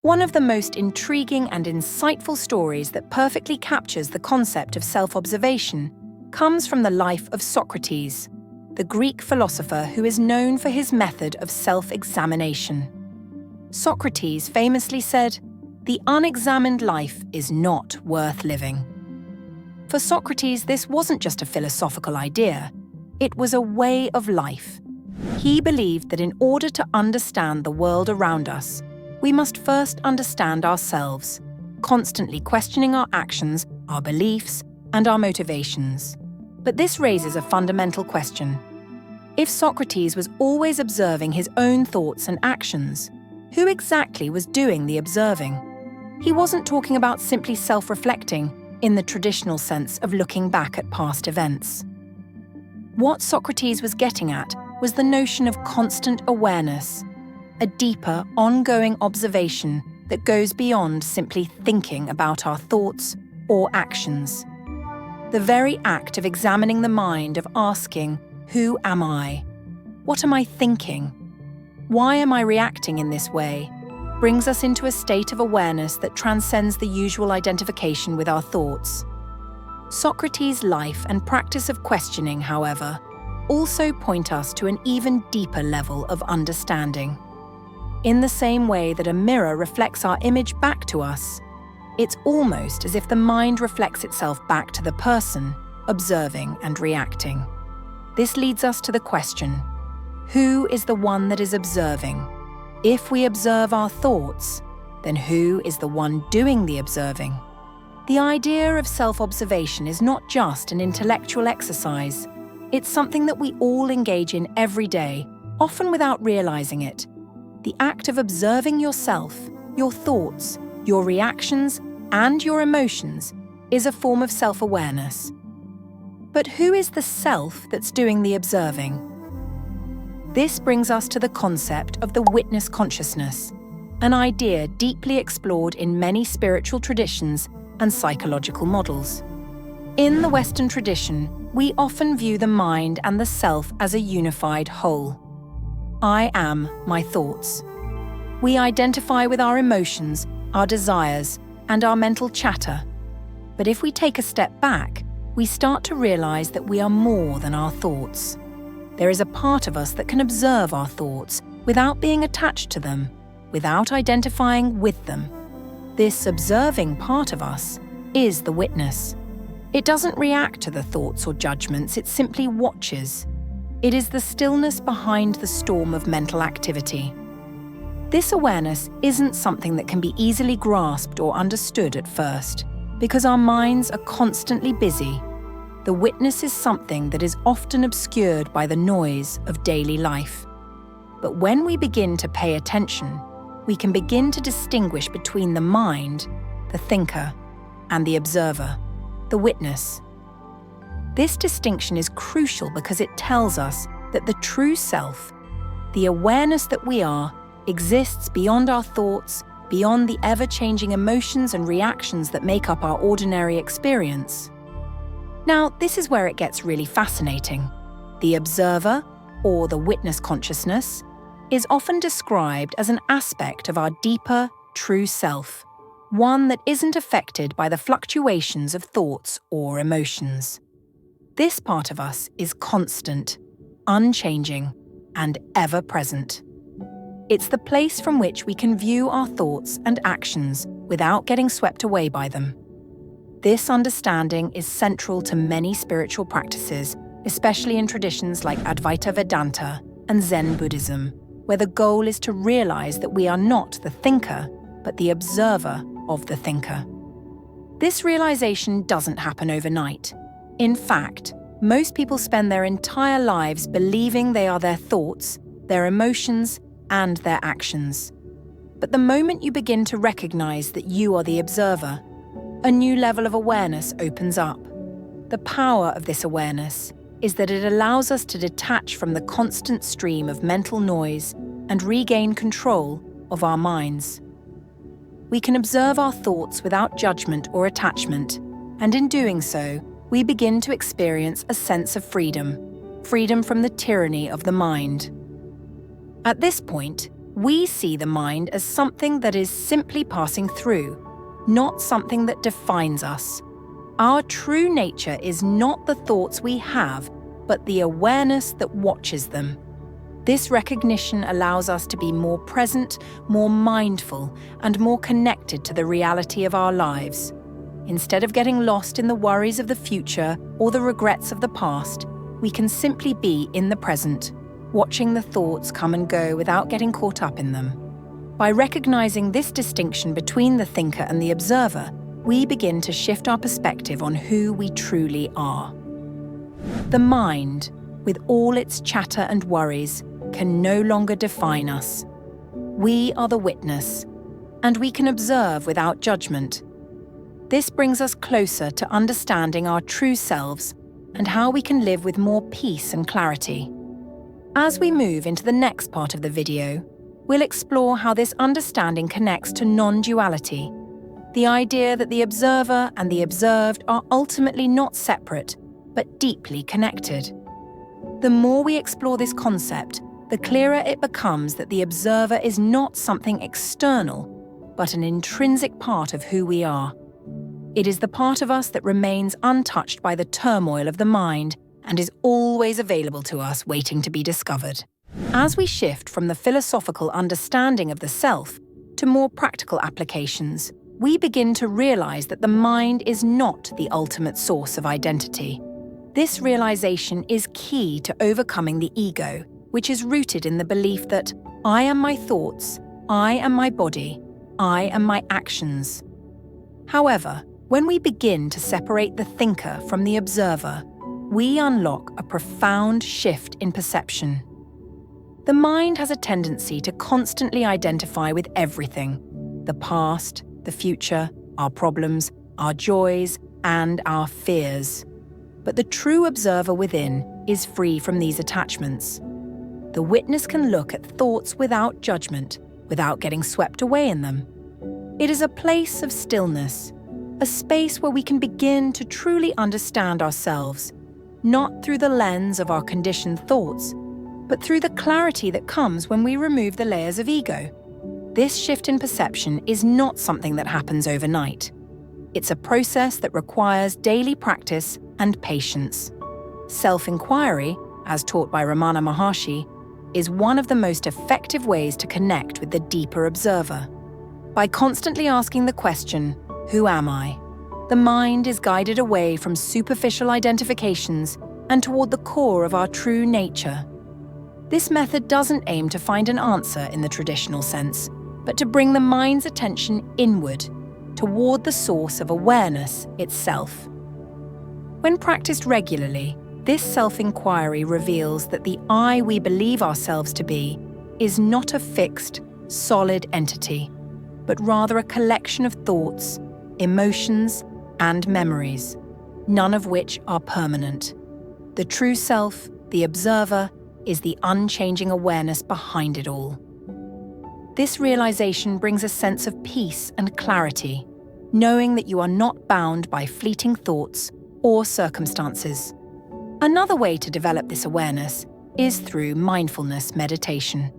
One of the most intriguing and insightful stories that perfectly captures the concept of self-observation comes from the life of Socrates, the Greek philosopher who is known for his method of self-examination. Socrates famously said, "The unexamined life is not worth living." For Socrates, this wasn't just a philosophical idea, it was a way of life. He believed that in order to understand the world around us, we must first understand ourselves, constantly questioning our actions, our beliefs, and our motivations. But this raises a fundamental question. If Socrates was always observing his own thoughts and actions, who exactly was doing the observing? He wasn't talking about simply self-reflecting in the traditional sense of looking back at past events. What Socrates was getting at was the notion of constant awareness, a deeper, ongoing observation that goes beyond simply thinking about our thoughts or actions. The very act of examining the mind, of asking, "Who am I? What am I thinking? Why am I reacting in this way?" brings us into a state of awareness that transcends the usual identification with our thoughts. Socrates' life and practice of questioning, however, also point us to an even deeper level of understanding. In the same way that a mirror reflects our image back to us, it's almost as if the mind reflects itself back to the person, observing and reacting. This leads us to the question, who is the one that is observing? If we observe our thoughts, then who is the one doing the observing? The idea of self-observation is not just an intellectual exercise. It's something that we all engage in every day, often without realizing it. The act of observing yourself, your thoughts, your reactions, and your emotions is a form of self-awareness. But who is the self that's doing the observing? This brings us to the concept of the witness consciousness, an idea deeply explored in many spiritual traditions and psychological models. In the Western tradition, we often view the mind and the self as a unified whole. I am my thoughts. We identify with our emotions, our desires, and our mental chatter. But if we take a step back, we start to realize that we are more than our thoughts. There is a part of us that can observe our thoughts without being attached to them, without identifying with them. This observing part of us is the witness. It doesn't react to the thoughts or judgments, it simply watches. It is the stillness behind the storm of mental activity. This awareness isn't something that can be easily grasped or understood at first, because our minds are constantly busy. The witness is something that is often obscured by the noise of daily life. But when we begin to pay attention, we can begin to distinguish between the mind, the thinker, and the observer, the witness. This distinction is crucial because it tells us that the true self, the awareness that we are, exists beyond our thoughts, beyond the ever-changing emotions and reactions that make up our ordinary experience. Now, this is where it gets really fascinating. The observer, or the witness consciousness, is often described as an aspect of our deeper, true self, one that isn't affected by the fluctuations of thoughts or emotions. This part of us is constant, unchanging, and ever-present. It's the place from which we can view our thoughts and actions without getting swept away by them. This understanding is central to many spiritual practices, especially in traditions like Advaita Vedanta and Zen Buddhism, where the goal is to realize that we are not the thinker, but the observer of the thinker. This realization doesn't happen overnight. In fact, most people spend their entire lives believing they are their thoughts, their emotions, and their actions. But the moment you begin to recognize that you are the observer, a new level of awareness opens up. The power of this awareness is that it allows us to detach from the constant stream of mental noise and regain control of our minds. We can observe our thoughts without judgment or attachment, and in doing so, we begin to experience a sense of freedom from the tyranny of the mind. At this point, We see the mind as something that is simply passing through, not something that defines us. Our true nature is not the thoughts we have, but the awareness that watches them. This recognition allows us to be more present, more mindful, and more connected to the reality of our lives. Instead of getting lost in the worries of the future or the regrets of the past, we can simply be in the present, watching the thoughts come and go without getting caught up in them. By recognizing this distinction between the thinker and the observer, we begin to shift our perspective on who we truly are. The mind, with all its chatter and worries, can no longer define us. We are the witness, and we can observe without judgment. This brings us closer to understanding our true selves and how we can live with more peace and clarity. As we move into the next part of the video, we'll explore how this understanding connects to non-duality, the idea that the observer and the observed are ultimately not separate, but deeply connected. The more we explore this concept, the clearer it becomes that the observer is not something external, but an intrinsic part of who we are. It is the part of us that remains untouched by the turmoil of the mind and is always available to us, waiting to be discovered. As we shift from the philosophical understanding of the self to more practical applications, we begin to realize that the mind is not the ultimate source of identity. This realization is key to overcoming the ego, which is rooted in the belief that I am my thoughts, I am my body, I am my actions. However, when we begin to separate the thinker from the observer, we unlock a profound shift in perception. The mind has a tendency to constantly identify with everything: the past, the future, our problems, our joys, and our fears. But the true observer within is free from these attachments. The witness can look at thoughts without judgment, without getting swept away in them. It is a place of stillness, a space where we can begin to truly understand ourselves, not through the lens of our conditioned thoughts, but through the clarity that comes when we remove the layers of ego. This shift in perception is not something that happens overnight. It's a process that requires daily practice and patience. Self-inquiry, as taught by Ramana Maharshi, is one of the most effective ways to connect with the deeper observer. By constantly asking the question, "Who am I?" the mind is guided away from superficial identifications and toward the core of our true nature. This method doesn't aim to find an answer in the traditional sense, but to bring the mind's attention inward, toward the source of awareness itself. When practiced regularly, this self-inquiry reveals that the I we believe ourselves to be is not a fixed, solid entity, but rather a collection of thoughts, emotions, and memories, none of which are permanent. The true self, the observer, is the unchanging awareness behind it all. This realization brings a sense of peace and clarity, knowing that you are not bound by fleeting thoughts or circumstances. Another way to develop this awareness is through mindfulness meditation,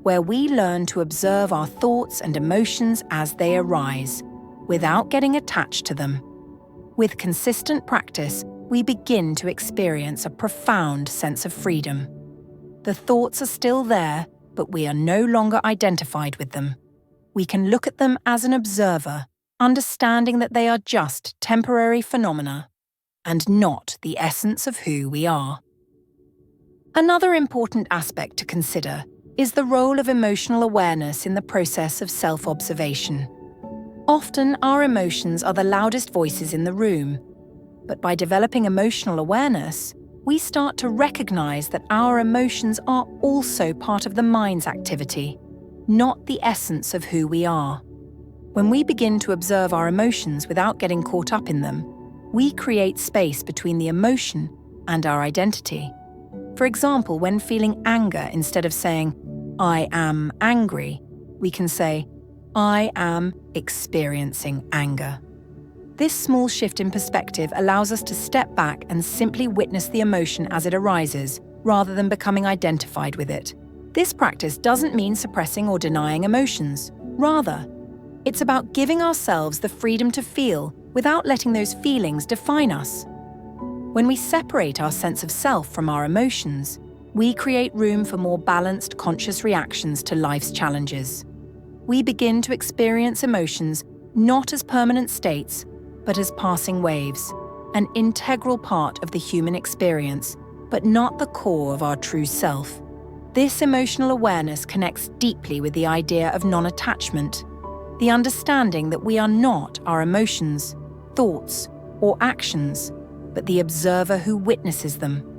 where we learn to observe our thoughts and emotions as they arise, without getting attached to them. With consistent practice, we begin to experience a profound sense of freedom. The thoughts are still there, but we are no longer identified with them. We can look at them as an observer, understanding that they are just temporary phenomena, and not the essence of who we are. Another important aspect to consider is the role of emotional awareness in the process of self-observation. Often, our emotions are the loudest voices in the room, but by developing emotional awareness, we start to recognize that our emotions are also part of the mind's activity, not the essence of who we are. When we begin to observe our emotions without getting caught up in them, we create space between the emotion and our identity. For example, when feeling anger, instead of saying, "I am angry," we can say, "I am experiencing anger." This small shift in perspective allows us to step back and simply witness the emotion as it arises, rather than becoming identified with it. This practice doesn't mean suppressing or denying emotions. Rather, it's about giving ourselves the freedom to feel without letting those feelings define us. When we separate our sense of self from our emotions, we create room for more balanced, conscious reactions to life's challenges. We begin to experience emotions not as permanent states, but as passing waves, an integral part of the human experience, but not the core of our true self. This emotional awareness connects deeply with the idea of non-attachment, the understanding that we are not our emotions, thoughts, or actions, but the observer who witnesses them.